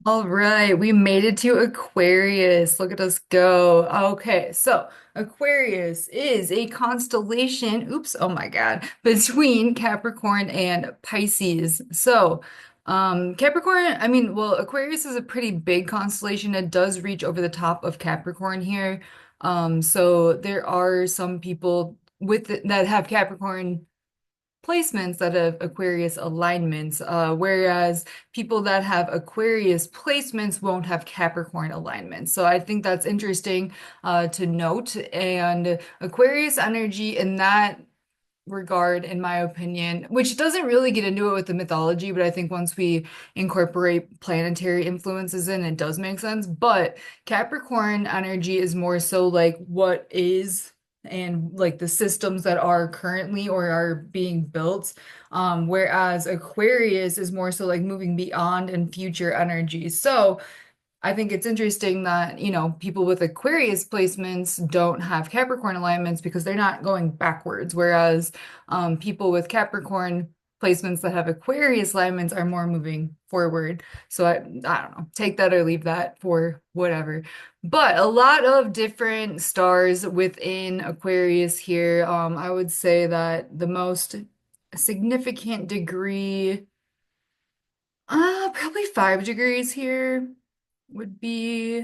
All right, we made it to Aquarius. Look at us go. Okay, so Aquarius is a constellation, oops, oh my God, between Capricorn and Pisces. Capricorn, I mean, well, Aquarius is a pretty big constellation. It does reach over the top of Capricorn here. So there are some people that have Capricorn placements that have Aquarius alignments, whereas people that have Aquarius placements won't have Capricorn alignments. So I think that's interesting to note. And Aquarius energy in that regard, in my opinion, which doesn't really get into it with the mythology, but I think once we incorporate planetary influences in, it does make sense. But Capricorn energy is more so like what is and like the systems that are currently or are being built. Whereas Aquarius is more so like moving beyond and future energy. So I think it's interesting that, people with Aquarius placements don't have Capricorn alignments because they're not going backwards, whereas people with Capricorn placements that have Aquarius alignments are more moving forward. So I don't know, take that or leave that for whatever. But a lot of different stars within Aquarius here. I would say that the most significant degree, probably 5 degrees here would be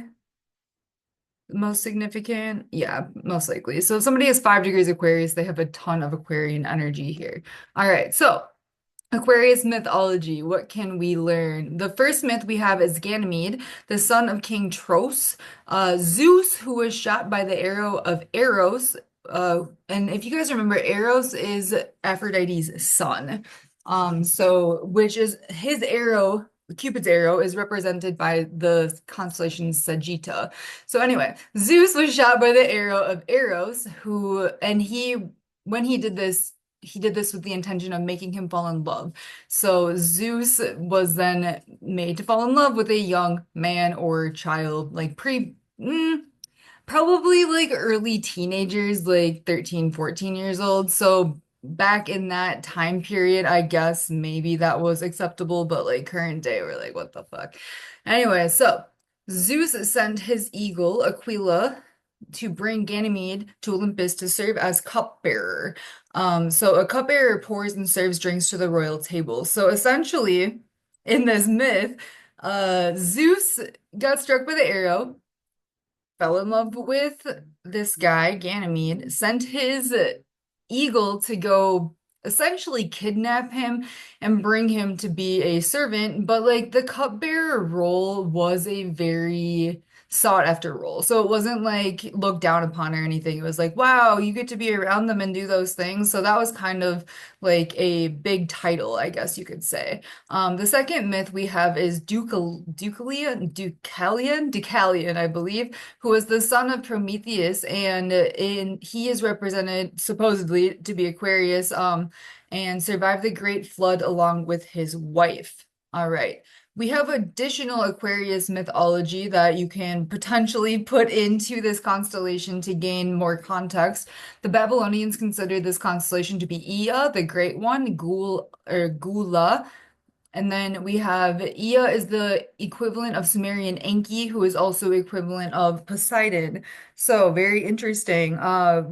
the most significant. Yeah, most likely. So if somebody has 5 degrees Aquarius, they have a ton of Aquarian energy here. All right, so Aquarius mythology, what can we learn? The first myth we have is Ganymede, the son of King Tros, Zeus, who was shot by the arrow of Eros. And if you guys remember, Eros is Aphrodite's son. So which is his arrow, Cupid's arrow, is represented by the constellation Sagitta. So anyway, Zeus was shot by the arrow of Eros, when he did this with the intention of making him fall in love. So Zeus was then made to fall in love with a young man or child, like probably like early teenagers, like 13, 14 years old. So back in that time period, I guess maybe that was acceptable, but like current day, we're like, what the fuck? Anyway, so Zeus sent his eagle, Aquila, to bring Ganymede to Olympus to serve as cupbearer. So a cupbearer pours and serves drinks to the royal table. So essentially, in this myth, Zeus got struck by the arrow, fell in love with this guy, Ganymede, sent his eagle to go essentially kidnap him and bring him to be a servant. But like the cupbearer role was a very sought after role. So it wasn't like looked down upon or anything. It was like, wow, you get to be around them and do those things. So that was kind of like a big title, I guess you could say. The second myth we have is Deucalion, I believe, who was the son of Prometheus, and he is represented supposedly to be Aquarius, and survived the Great Flood along with his wife. All right. We have additional Aquarius mythology that you can potentially put into this constellation to gain more context. The Babylonians considered this constellation to be Ea, the Great One, Gula, and then we have Ea is the equivalent of Sumerian Enki, who is also equivalent of Poseidon. So very interesting.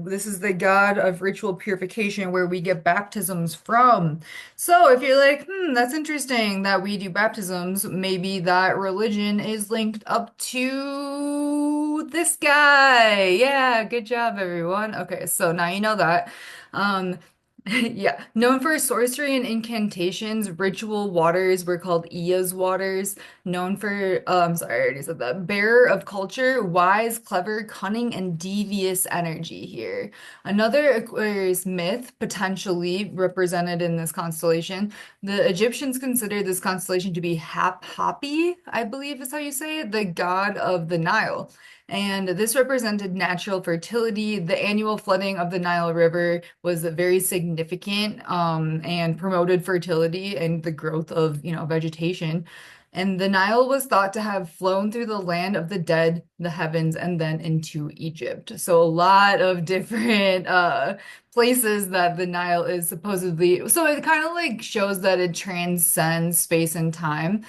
This is the god of ritual purification where we get baptisms from. So if you're like, that's interesting that we do baptisms, maybe that religion is linked up to this guy. Yeah, good job, everyone. Okay, so now you know that. Um, Yeah, known for sorcery and incantations, ritual waters were called Ea's waters. Known for, sorry, I already said that. Bearer of culture, wise, clever, cunning, and devious energy here. Another Aquarius myth, potentially represented in this constellation. The Egyptians considered this constellation to be Hapi, I believe is how you say it, the god of the Nile. And this represented natural fertility. The annual flooding of the Nile River was very significant, and promoted fertility and the growth of, vegetation. And the Nile was thought to have flown through the land of the dead, the heavens, and then into Egypt. So a lot of different places that the Nile is supposedly. So it kind of like shows that it transcends space and time,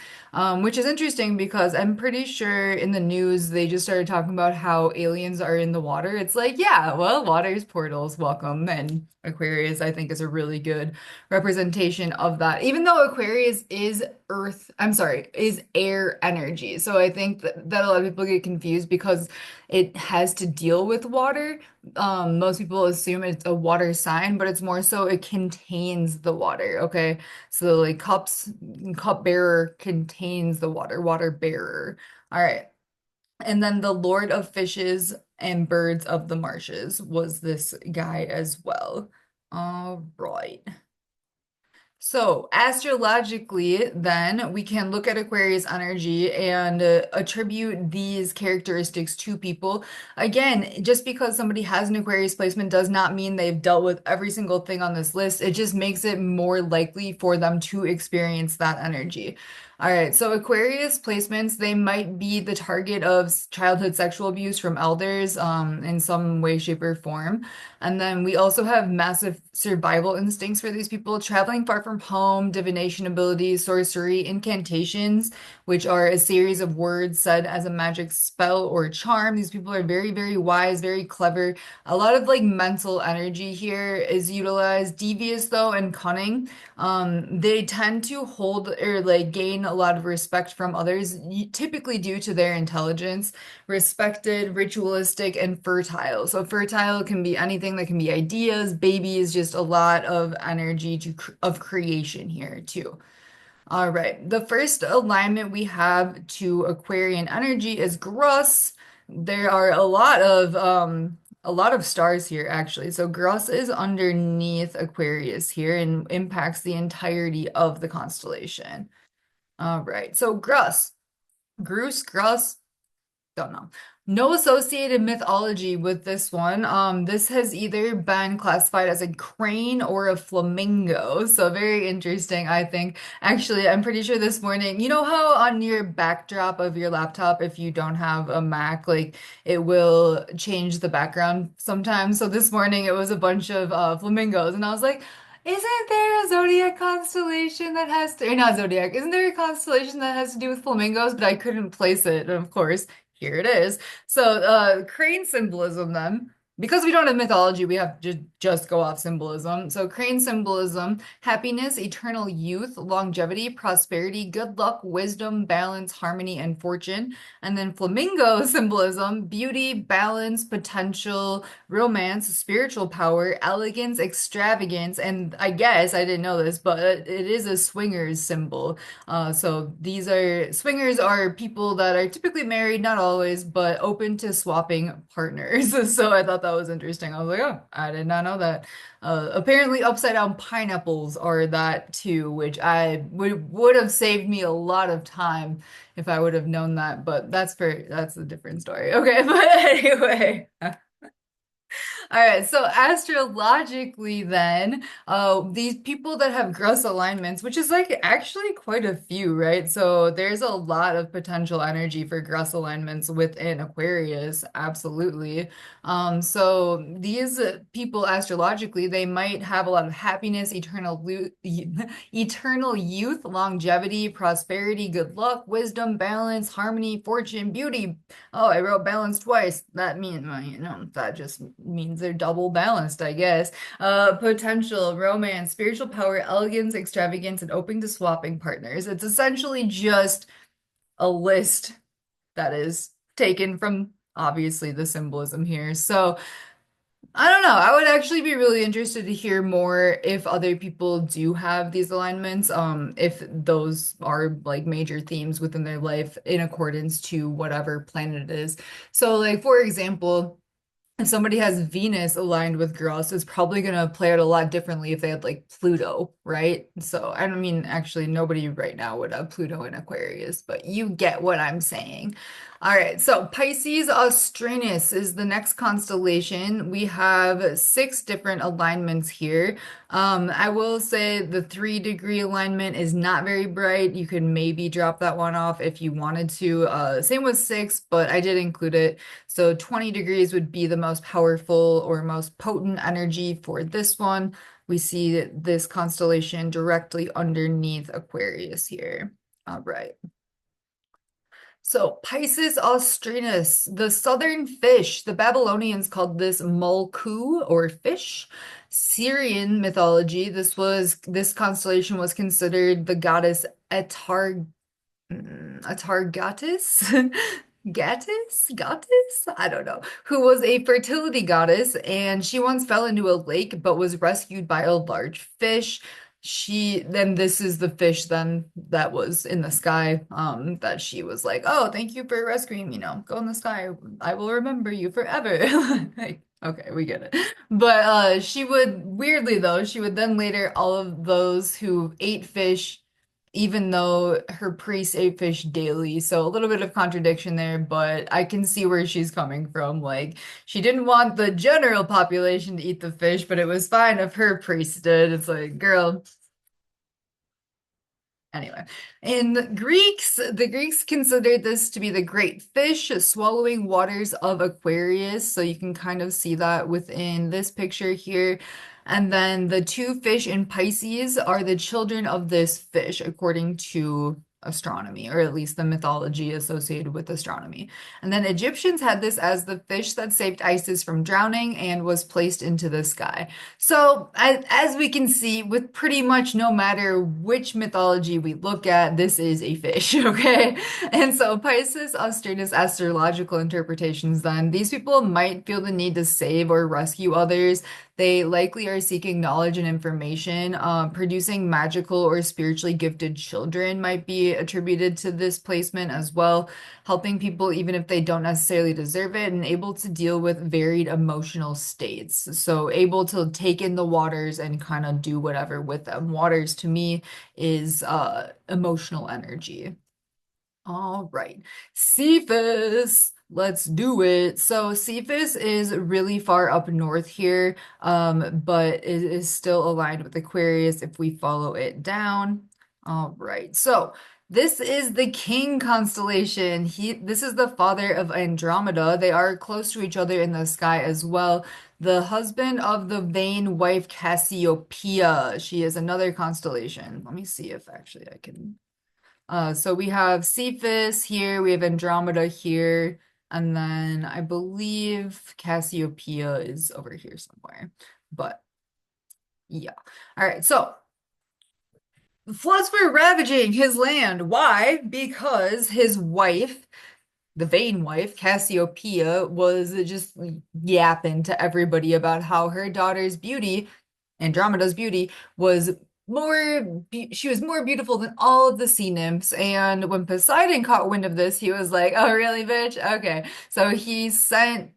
which is interesting because I'm pretty sure in the news they just started talking about how aliens are in the water. It's like, yeah, well, water's portals, welcome. And Aquarius, I think, is a really good representation of that. Even though Aquarius is earth, I'm sorry, is air energy. So I think that a lot of people get confused because it has to deal with water. Most people assume it's a water sign, but it's more so it contains the water. Okay. So like cup bearer contains the water, water bearer. All right. And then the Lord of Fishes and Birds of the Marshes was this guy as well. All right. So, astrologically, then we can look at Aquarius energy and attribute these characteristics to people. Again, just because somebody has an Aquarius placement does not mean they've dealt with every single thing on this list. It just makes it more likely for them to experience that energy. All right, so Aquarius placements, they might be the target of childhood sexual abuse from elders in some way, shape, or form. And then we also have massive survival instincts for these people, traveling far from home, divination abilities, sorcery, incantations, which are a series of words said as a magic spell or charm. These people are very, very wise, very clever. A lot of like mental energy here is utilized, devious though, and cunning. They tend to hold or like gain a lot of respect from others, typically due to their intelligence, respected, ritualistic, and fertile. So fertile can be anything that can be ideas, babies, just a lot of energy of creation here too. All right. The first alignment we have to Aquarian energy is Grus. There are a lot of stars here actually. So Grus is underneath Aquarius here and impacts the entirety of the constellation. All right. So Grus, don't know. No associated mythology with this one. This has either been classified as a crane or a flamingo. So very interesting, I think. Actually, I'm pretty sure this morning, you know how on your backdrop of your laptop, if you don't have a Mac, like it will change the background sometimes. So this morning it was a bunch of flamingos, and I was like, isn't there a zodiac constellation that has to, or not zodiac, isn't there a constellation that has to do with flamingos? But I couldn't place it, and of course. Here it is. So, crane symbolism then. Because we don't have mythology, we have to just go off symbolism. So, crane symbolism, happiness, eternal youth, longevity, prosperity, good luck, wisdom, balance, harmony, and fortune. And then flamingo symbolism, beauty, balance, potential, romance, spiritual power, elegance, extravagance, and I guess I didn't know this, but it is a swingers symbol. So these are swingers are people that are typically married, not always, but open to swapping partners. So I thought that was interesting. I was like, oh, I did not know that. Apparently, upside down pineapples are that too, which I would have saved me a lot of time if I would have known that. But that's a different story. Okay, but anyway. All right, so astrologically, then, these people that have gross alignments, which is like actually quite a few, right? So there's a lot of potential energy for gross alignments within Aquarius, absolutely. So these people astrologically, they might have a lot of happiness, eternal youth, longevity, prosperity, good luck, wisdom, balance, harmony, fortune, beauty. Oh, I wrote balance twice. That means, well, that just means they're double balanced, I guess. Potential, romance, spiritual power, elegance, extravagance, and open to swapping partners. It's essentially just a list that is taken from obviously the symbolism here. So I don't know. I would actually be really interested to hear more if other people do have these alignments, if those are like major themes within their life in accordance to whatever planet it is. So, like, for example, if somebody has Venus aligned with Grus, it's probably going to play out a lot differently if they had like Pluto, right? So, I don't mean, actually, nobody right now would have Pluto in Aquarius, but you get what I'm saying. All right, so Pisces Austrinus is the next constellation. We have six different alignments here. I will say the 3-degree alignment is not very bright. You could maybe drop that one off if you wanted to. Same with six, but I did include it. So 20 degrees would be the most powerful or most potent energy for this one. We see this constellation directly underneath Aquarius here. All right. So Piscis Austrinus, the southern fish. The Babylonians called this mulku or fish. Syrian mythology, this constellation was considered the goddess Atargatis, Gatis, I don't know, who was a fertility goddess, and she once fell into a lake but was rescued by a large fish. Then this is the fish then that was in the sky, that she was like, oh, thank you for rescuing me. Now go in the sky. I will remember you forever. Like, okay, we get it. But she would, weirdly though, she would then later all of those who ate fish even though her priest ate fish daily. So a little bit of contradiction there, but I can see where she's coming from. Like, she didn't want the general population to eat the fish, but it was fine if her priest did. It's like, girl. Anyway, in the Greeks considered this to be the great fish swallowing waters of Aquarius. So you can kind of see that within this picture here. And then the two fish in Pisces are the children of this fish, according to astronomy, or at least the mythology associated with astronomy. And then Egyptians had this as the fish that saved Isis from drowning and was placed into the sky. So, as we can see, with pretty much no matter which mythology we look at, this is a fish, okay? And so, Pisces Austrinus astrological interpretations, then, these people might feel the need to save or rescue others. They likely are seeking knowledge and information. Producing magical or spiritually gifted children might be attributed to this placement as well, helping people even if they don't necessarily deserve it, and able to deal with varied emotional states. So able to take in the waters and kind of do whatever with them. Waters to me is emotional energy. All right. Cephas. Let's do it. So Cephas is really far up north here, but it is still aligned with Aquarius if we follow it down. All right. So this is the King constellation. This is the father of Andromeda. They are close to each other in the sky as well. The husband of the vain wife Cassiopeia. She is another constellation. Let me see if actually I can. So we have Cephas here, we have Andromeda here, and then I believe Cassiopeia is over here somewhere. But yeah. All right, so floods were ravaging his land. Why? Because his wife, the vain wife, Cassiopeia, was just yapping to everybody about how her daughter's beauty, Andromeda's beauty, was she was more beautiful than all of the sea nymphs. And when Poseidon caught wind of this, he was like, oh, really, bitch? Okay. So he sent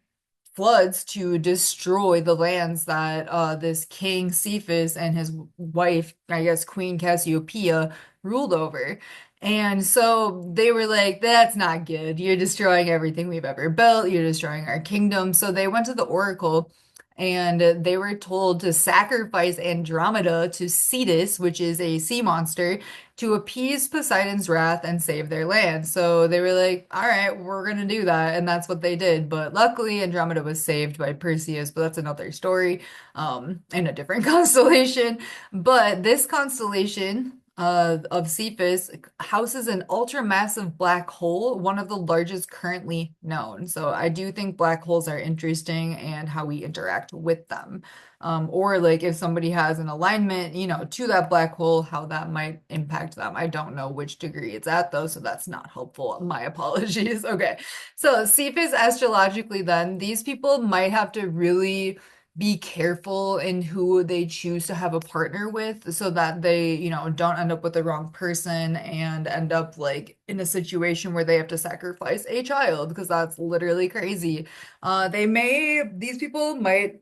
floods to destroy the lands that this king Cepheus and his wife, I guess Queen Cassiopeia, ruled over. And so they were like, that's not good. You're destroying everything we've ever built. You're destroying our kingdom. So they went to the oracle and they were told to sacrifice Andromeda to Cetus, which is a sea monster, to appease Poseidon's wrath and save their land. So they were like, all right, we're going to do that. And that's what they did. But luckily, Andromeda was saved by Perseus, but that's another story, in a different constellation. But this constellation of Cephas houses an ultramassive black hole, one of the largest currently known. So I do think black holes are interesting and how we interact with them. Or like if somebody has an alignment, to that black hole, how that might impact them. I don't know which degree it's at though, so that's not helpful. My apologies. Okay. So Cephas astrologically then, these people might have to really be careful in who they choose to have a partner with so that they, don't end up with the wrong person and end up like in a situation where they have to sacrifice a child because that's literally crazy. These people might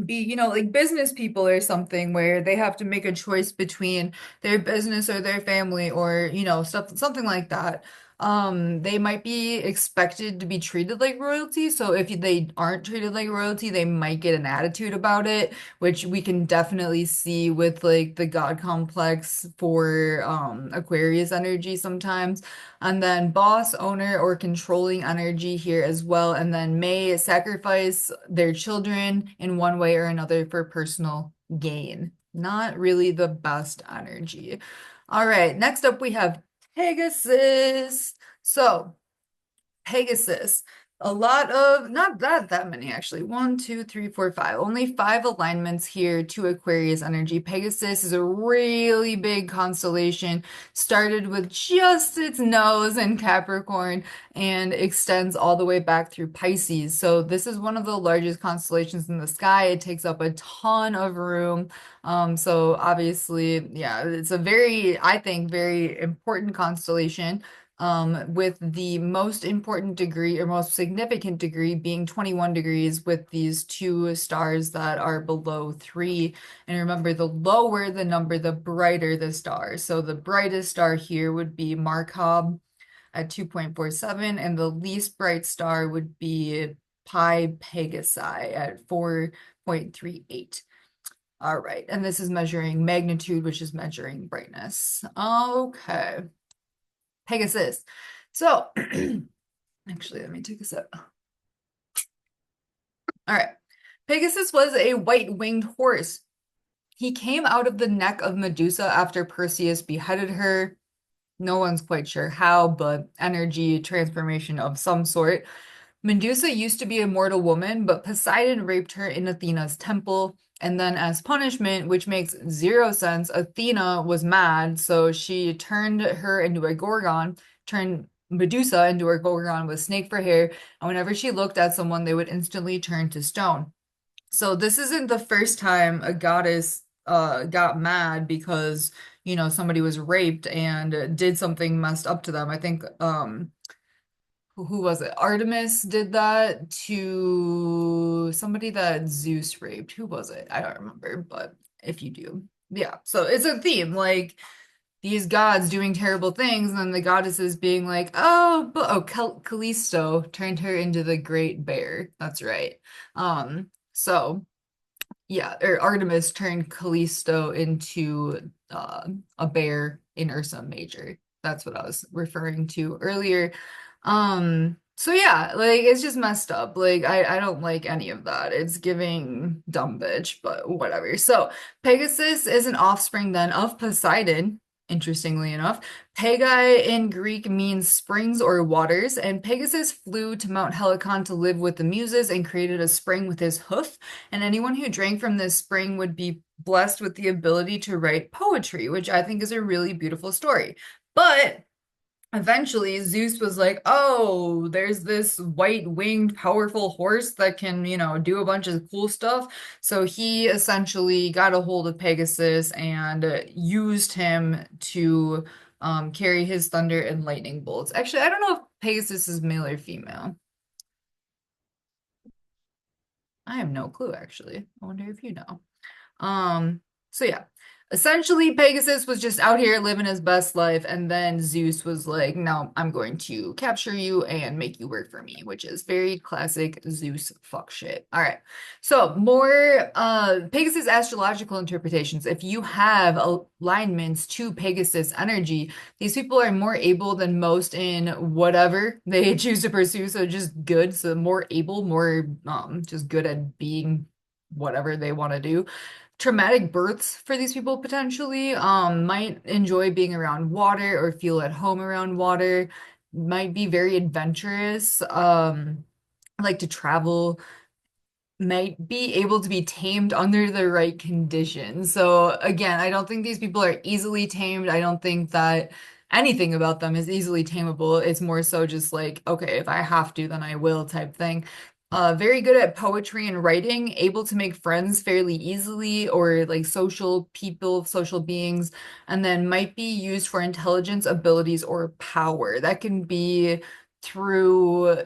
be, like business people or something where they have to make a choice between their business or their family or, something like that. They might be expected to be treated like royalty. So if they aren't treated like royalty, they might get an attitude about it, which we can definitely see with like the God complex for Aquarius energy sometimes. And then boss, owner, or controlling energy here as well. And then may sacrifice their children in one way or another for personal gain. Not really the best energy. All right, next up we have Pegasus. So, Pegasus. A lot of, not that many actually. One, two, three, four, five. Only five alignments here to Aquarius energy. Pegasus is a really big constellation. Started with just its nose in Capricorn and extends all the way back through Pisces. So this is one of the largest constellations in the sky. It takes up a ton of room. So obviously, yeah, it's a very, I think, very important constellation with the most important degree or most significant degree being 21 degrees with these two stars that are below three. And remember, the lower the number, the brighter the star. So the brightest star here would be Markov at 2.47, and the least bright star would be Pi Pegasi at 4.38. All right, and this is measuring magnitude, which is measuring brightness. Okay. Pegasus. So, actually, let me take a sip. All right. Pegasus was a white-winged horse. He came out of the neck of Medusa after Perseus beheaded her. No one's quite sure how, but energy transformation of some sort. Medusa used to be a mortal woman, but Poseidon raped her in Athena's temple. And then, as punishment, which makes zero sense, Athena was mad, so she turned her into a gorgon, turned Medusa into a gorgon with snake for hair. And whenever she looked at someone, they would instantly turn to stone. So this isn't the first time a goddess got mad because, somebody was raped and did something messed up to them. I think who was it? Artemis did that to somebody that Zeus raped. Who was it? I don't remember, but if you do. Yeah, so it's a theme, like these gods doing terrible things, and then the goddesses being like, oh, but Callisto turned her into the great bear. That's right. So yeah, or Artemis turned Callisto into a bear in Ursa Major. That's what I was referring to earlier. So yeah, like it's just messed up. Like I don't like any of that. It's giving dumb bitch, but whatever. So Pegasus is an offspring then of Poseidon, interestingly enough. Pegi in Greek means springs or waters, and Pegasus flew to Mount Helicon to live with the Muses and created a spring with his hoof. And anyone who drank from this spring would be blessed with the ability to write poetry, which I think is a really beautiful story. But eventually, Zeus was like, oh, there's this white-winged, powerful horse that can, do a bunch of cool stuff. So he essentially got a hold of Pegasus and used him to carry his thunder and lightning bolts. Actually, I don't know if Pegasus is male or female. I have no clue, actually. I wonder if you know. So yeah. Essentially, Pegasus was just out here living his best life, and then Zeus was like, no, I'm going to capture you and make you work for me, which is very classic Zeus fuck shit. All right. So more Pegasus astrological interpretations. If you have alignments to Pegasus energy, these people are more able than most in whatever they choose to pursue. So just good. So more able, more just good at being whatever they want to do. Traumatic births for these people potentially might enjoy being around water or feel at home around water, might be very adventurous, like to travel, might be able to be tamed under the right conditions. So again, I don't think these people are easily tamed. I don't think that anything about them is easily tameable. It's more so just like, okay, if I have to, then I will type thing. Very good at poetry and writing, able to make friends fairly easily, or like social people, social beings, and then might be used for intelligence, abilities, or power. That can be through,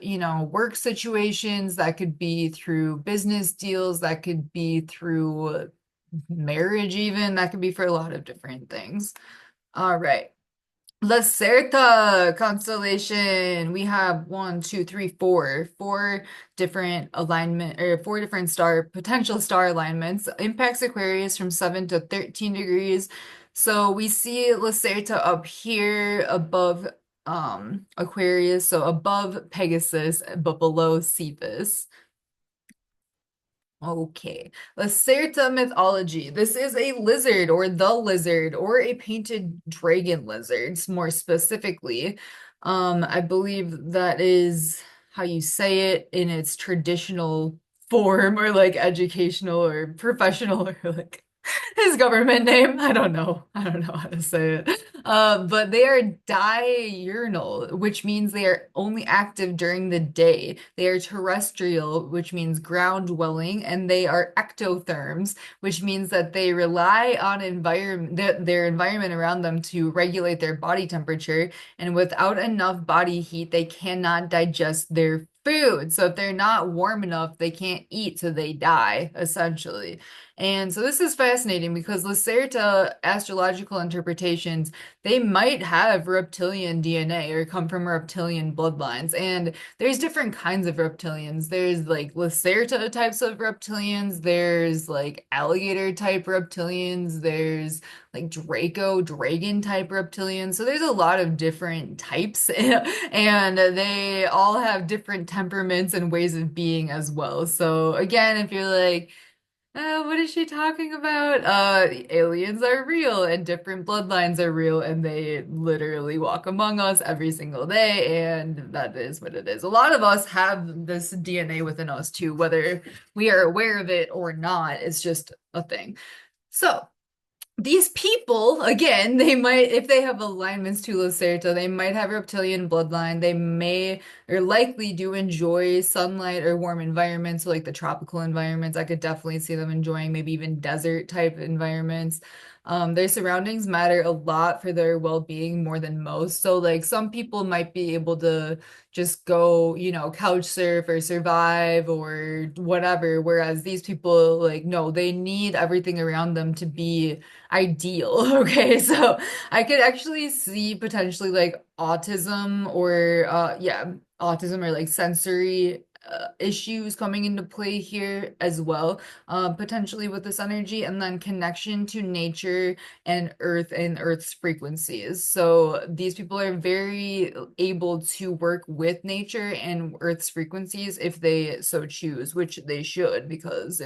work situations, that could be through business deals, that could be through marriage, even. That could be for a lot of different things. All right. Lacerta constellation. We have one, two, three, four different alignment or four different potential star alignments. Impacts Aquarius from 7 to 13 degrees. So we see Lacerta up here above Aquarius, so above Pegasus, but below Cepheus. Okay, Lacerta mythology. This is a lizard or the lizard or a painted dragon lizard, more specifically. I believe that is how you say it in its traditional form or like educational or professional or like his government name. I don't know. I don't know how to say it. But they are diurnal, which means they are only active during the day. They are terrestrial, which means ground dwelling, and they are ectotherms, which means that they rely on their environment around them to regulate their body temperature. And without enough body heat, they cannot digest their food. So if they're not warm enough, they can't eat, so they die, essentially. And so this is fascinating because Lacerta astrological interpretations, they might have reptilian DNA or come from reptilian bloodlines. And there's different kinds of reptilians. There's like Lacerta types of reptilians, there's like alligator type reptilians, there's like Draco dragon type reptilians. So there's a lot of different types and they all have different temperaments and ways of being as well. So again, if you're like, what is she talking about? Aliens are real and different bloodlines are real and they literally walk among us every single day, and that is what it is. A lot of us have this DNA within us too, whether we are aware of it or not. It's just a thing. So, these people, again, they might, if they have alignments to Lacerta, they might have reptilian bloodline. They may or likely do enjoy sunlight or warm environments, so like the tropical environments. I could definitely see them enjoying maybe even desert type environments. Their surroundings matter a lot for their well-being more than most. So like some people might be able to just go, couch surf or survive or whatever, whereas these people like no, they need everything around them to be ideal. Okay, so I could actually see potentially like autism or yeah, autism or like sensory issues coming into play here as well, potentially with this energy, and then connection to nature and Earth's frequencies. So these people are very able to work with nature and Earth's frequencies if they so choose, which they should, because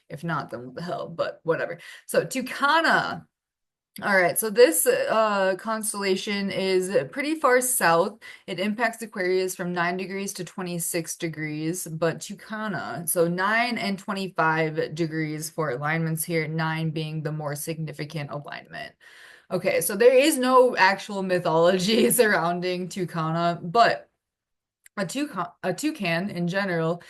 if not, then what the hell, but whatever. So Tucana. All right, so this constellation is pretty far south. It impacts Aquarius from 9 degrees to 26 degrees, but Tucana, so 9 and 25 degrees for alignments here, 9 being the more significant alignment. Okay, so there is no actual mythology surrounding Tucana, but a toucan in general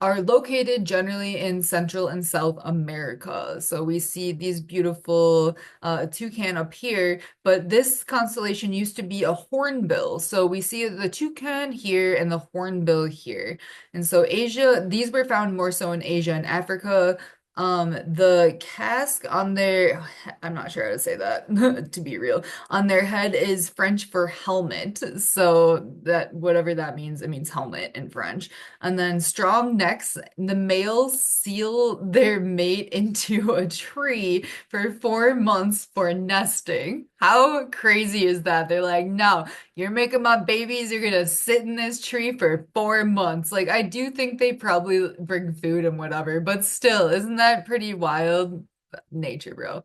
are located generally in Central and South America. So we see these beautiful toucan up here, but this constellation used to be a hornbill. So we see the toucan here and the hornbill here. And so Asia, these were found more so in Asia and Africa. The casque on their, I'm not sure how to say that, to be real, on their head is French for helmet. So that whatever that means, it means helmet in French. And then strong necks, the males seal their mate into a tree for 4 months for nesting. How crazy is that? They're like, no, you're making my babies, you're gonna sit in this tree for 4 months. Like, I do think they probably bring food and whatever, but still, isn't that pretty wild? Nature, bro.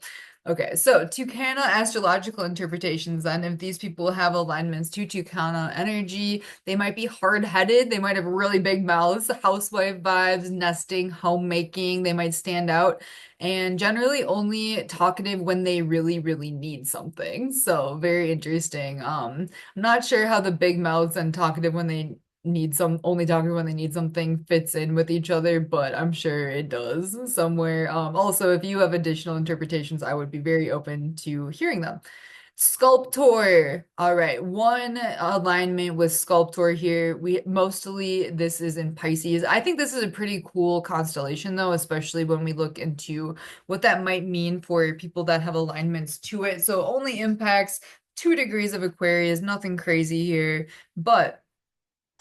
Okay, so Tucana astrological interpretations then, if these people have alignments to Tucana energy, they might be hard-headed, they might have really big mouths, housewife vibes, nesting, homemaking, they might stand out, and generally only talkative when they really, really need something. So very interesting. I'm not sure how the big mouths and talkative when they need some only talk when they need something fits in with each other, but I'm sure it does somewhere. Also, if you have additional interpretations, I would be very open to hearing them. Sculptor. All right, one alignment with Sculptor here. We mostly this is in Pisces. I think this is a pretty cool constellation though, especially when we look into what that might mean for people that have alignments to it. So only impacts 2 degrees of Aquarius, nothing crazy here, but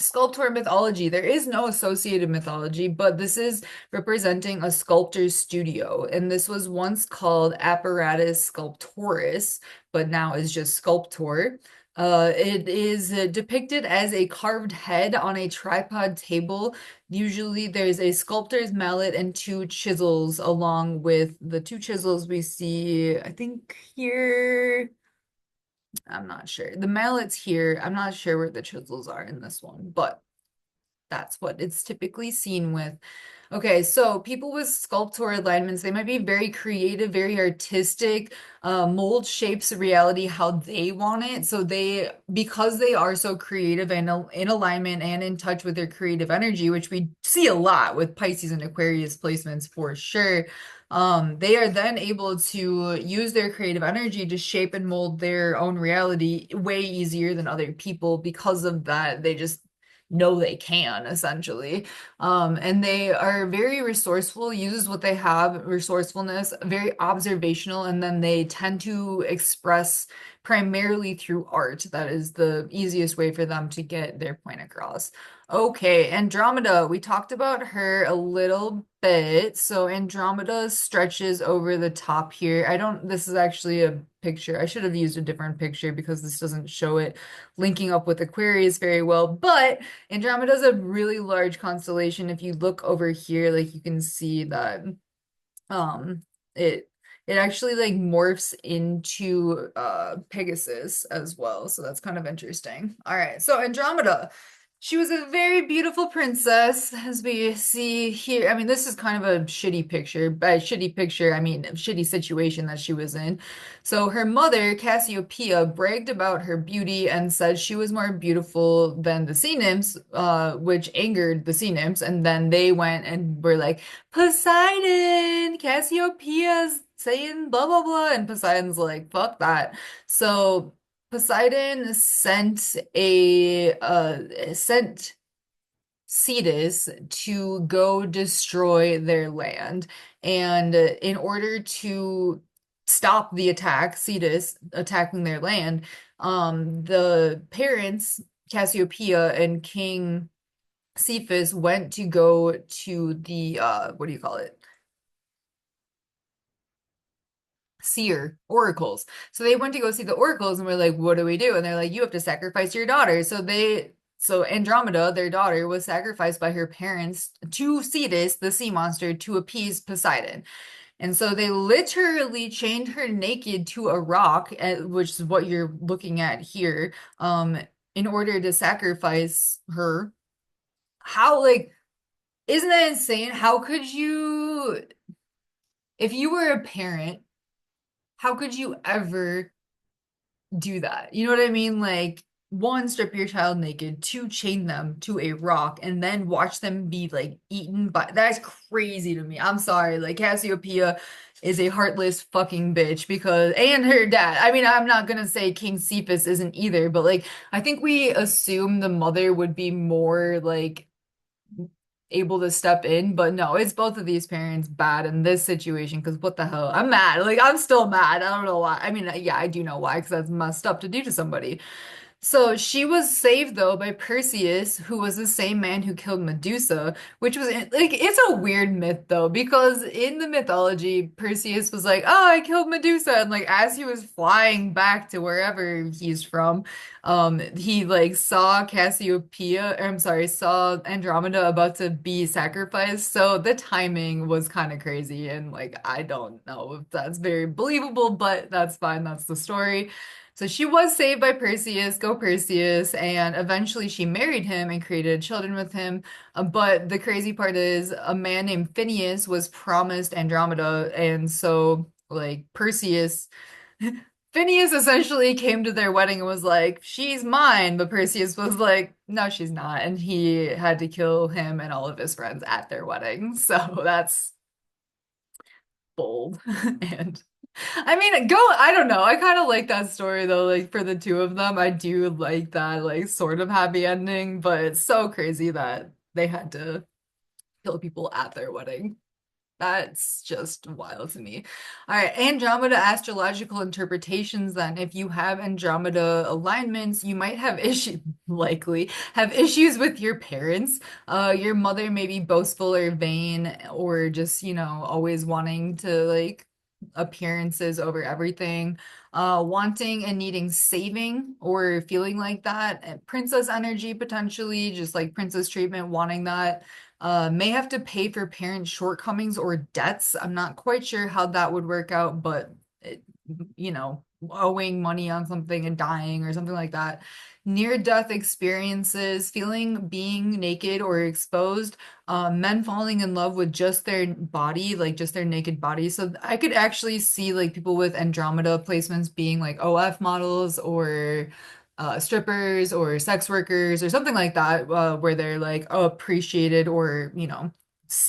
Sculptor mythology. There is no associated mythology, but this is representing a sculptor's studio. And this was once called Apparatus Sculptoris, but now is just Sculptor. It is depicted as a carved head on a tripod table. Usually there's a sculptor's mallet and 2 chisels, along with the 2 chisels we see, I think here. I'm not sure. The mallet's here. I'm not sure where the chisels are in this one, but that's what it's typically seen with. Okay, so people with sculptor alignments, they might be very creative, very artistic, mold shapes reality how they want it. So they, because they are so creative and in alignment and in touch with their creative energy, which we see a lot with Pisces and Aquarius placements for sure, they are then able to use their creative energy to shape and mold their own reality way easier than other people. Because of that, they just know they can essentially. And they are very resourceful, uses what they have, resourcefulness, very observational, and then they tend to express primarily through art. That is the easiest way for them to get their point across. Okay, Andromeda, we talked about her a little bit. So Andromeda stretches over the top here. This is actually a picture. I should have used a different picture because this doesn't show it linking up with Aquarius very well, but Andromeda is a really large constellation. If you look over here, like you can see that um it it actually like morphs into Pegasus as well. So that's kind of interesting. All right. So Andromeda, she was a very beautiful princess, as we see here. I mean, this is kind of a shitty picture. By shitty picture, I mean a shitty situation that she was in. So her mother, Cassiopeia, bragged about her beauty and said she was more beautiful than the sea nymphs, which angered the sea nymphs. And then they went and were like, Poseidon, Cassiopeia's saying blah blah blah, and Poseidon's like, fuck that. So Poseidon sent Cetus to go destroy their land. And in order to stop the attack, Cetus attacking their land, the parents, Cassiopeia and King Cepheus, went to go to the what do you call it? Seer oracles. So they went to go see the oracles and were like, what do we do? And they're like, you have to sacrifice your daughter. So Andromeda, their daughter, was sacrificed by her parents to Cetus, the sea monster, to appease Poseidon. And so they literally chained her naked to a rock, which is what you're looking at here, in order to sacrifice her. How, like, isn't that insane? How could you, if you were a parent, how could you ever do that? You know what I mean? Like, one, strip your child naked, two, chain them to a rock, and then watch them be like eaten by that's crazy to me. I'm sorry. Like, Cassiopeia is a heartless fucking bitch because, and her dad. I mean, I'm not gonna say King Cepheus isn't either, but like, I think we assume the mother would be more like able to step in, but no, it's both of these parents bad in this situation because what the hell? I'm mad. Like, I'm still mad. I don't know why. I mean, yeah, I do know why because that's messed up to do to somebody. So she was saved though by Perseus, who was the same man who killed Medusa, which was like it's a weird myth though, because in the mythology, Perseus was like, "Oh, I killed Medusa," and like as he was flying back to wherever he's from, he like saw Cassiopeia, or I'm sorry, saw Andromeda about to be sacrificed. So the timing was kind of crazy, and like I don't know if that's very believable, but that's fine. That's the story. So she was saved by Perseus, go Perseus, and eventually she married him and created children with him. But the crazy part is a man named Phineas was promised Andromeda, and so like Perseus Phineas essentially came to their wedding and was like, "She's mine," but Perseus was like, "No, she's not," and he had to kill him and all of his friends at their wedding. So that's bold. And I mean, go, I don't know. I kind of like that story though, like for the two of them. I do like that, like sort of happy ending, but it's so crazy that they had to kill people at their wedding. That's just wild to me. All right, Andromeda astrological interpretations then. If you have Andromeda alignments, you might have issue likely have issues with your parents. Your mother may be boastful or vain or just, always wanting to like appearances over everything. Wanting and needing saving or feeling like that. And princess energy potentially, just like princess treatment, wanting that may have to pay for parent shortcomings or debts. I'm not quite sure how that would work out, but it, owing money on something and dying or something like that. Near-death experiences, feeling being naked or exposed, men falling in love with just their body, like just their naked body. So I could actually see like people with Andromeda placements being like OF models or strippers or sex workers or something like that, where they're like appreciated or,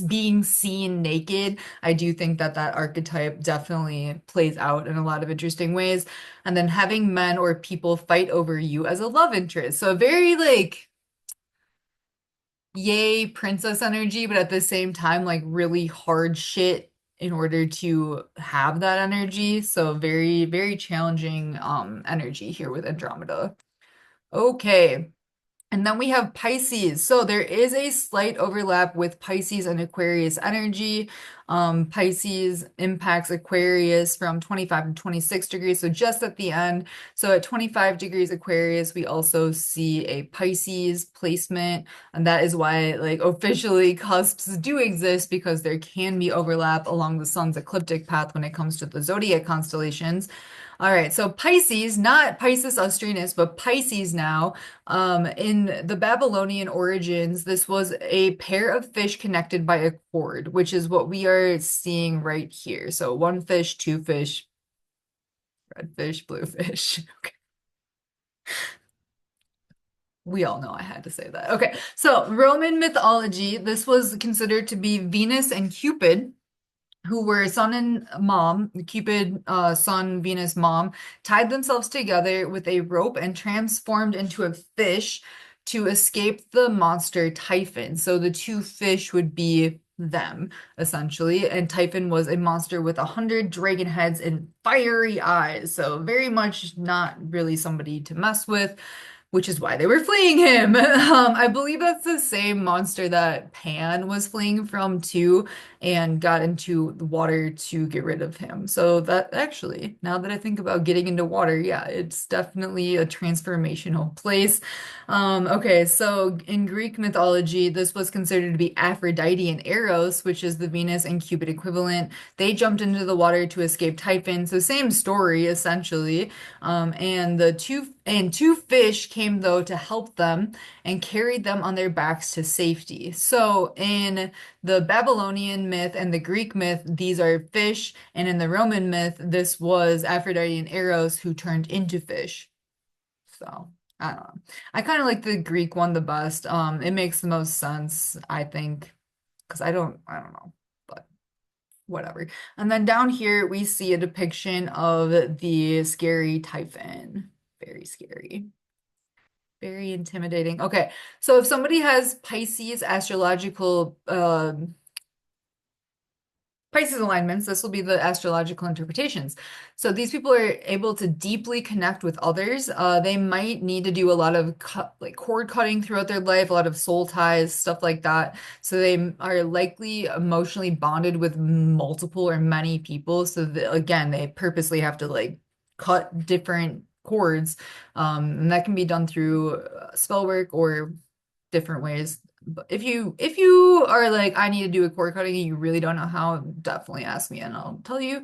being seen naked. I do think that that archetype definitely plays out in a lot of interesting ways. And then having men or people fight over you as a love interest. So very like, yay, princess energy, but at the same time, like really hard shit in order to have that energy. So very, very challenging energy here with Andromeda. Okay. And then we have Pisces. So there is a slight overlap with Pisces and Aquarius energy. Pisces impacts Aquarius from 25 to 26 degrees, so just at the end. So at 25 degrees Aquarius, we also see a Pisces placement. And that is why, like, officially cusps do exist because there can be overlap along the sun's ecliptic path when it comes to the zodiac constellations. All right, so Pisces, not Piscis Austrinus, but Pisces now. In the Babylonian origins, this was a pair of fish connected by a cord, which is what we are seeing right here. So one fish, two fish, red fish, blue fish. Okay. We all know I had to say that. Okay, so Roman mythology, this was considered to be Venus and Cupid, who were son and mom, Cupid, son, Venus, mom, tied themselves together with a rope and transformed into a fish to escape the monster Typhon. So the two fish would be them, essentially. And Typhon was a monster with 100 dragon heads and fiery eyes. So very much not really somebody to mess with, which is why they were fleeing him. I believe that's the same monster that Pan was fleeing from too, and got into the water to get rid of him. So that actually, now that I think about getting into water, yeah, it's definitely a transformational place. Okay, so in Greek mythology, this was considered to be Aphrodite and Eros, which is the Venus and Cupid equivalent. They jumped into the water to escape Typhon. So same story essentially. And two fish came though to help them and carried them on their backs to safety. So in the Babylonian myth and the Greek myth, these are fish, and in the Roman myth, this was Aphrodite and Eros who turned into fish. So I don't know. I kind of like the Greek one the best. It makes the most sense, I think, because I don't know, but whatever. And then down here we see a depiction of the scary Typhon. Very scary. Very intimidating. Okay, so if somebody has Pisces astrological Pisces alignments, this will be the astrological interpretations. So these people are able to deeply connect with others. They might need to do a lot of like cord cutting throughout their life, a lot of soul ties, stuff like that. So they are likely emotionally bonded with multiple or many people. So again, they purposely have to like cut different cords, and that can be done through spell work or different ways. But if you are like, I need to do a cord cutting and you really don't know how, definitely ask me and I'll tell you.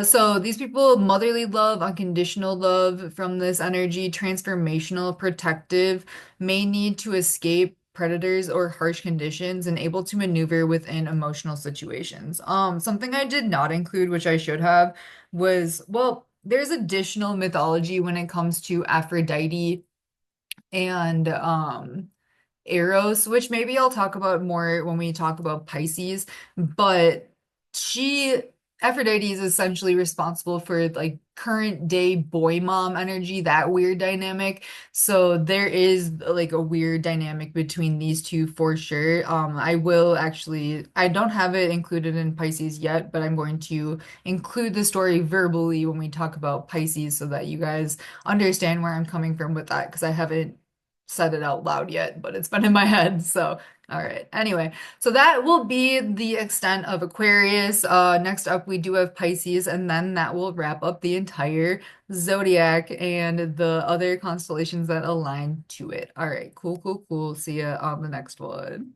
So these people, motherly love, unconditional love from this energy, transformational, protective, may need to escape predators or harsh conditions and able to maneuver within emotional situations. Something I did not include, which I should have, was, well, there's additional mythology when it comes to Aphrodite and Eros, which maybe I'll talk about more when we talk about Pisces, but she Aphrodite is essentially responsible for like current day boy mom energy, that weird dynamic. So there is like a weird dynamic between these two for sure. I will actually, I don't have it included in Pisces yet, but I'm going to include the story verbally when we talk about Pisces so that you guys understand where I'm coming from with that because I haven't said it out loud yet, but it's been in my head. So, all right. Anyway, so that will be the extent of Aquarius. Next up, we do have Pisces, and then that will wrap up the entire zodiac and the other constellations that align to it. All right. Cool, cool, cool. See ya on the next one.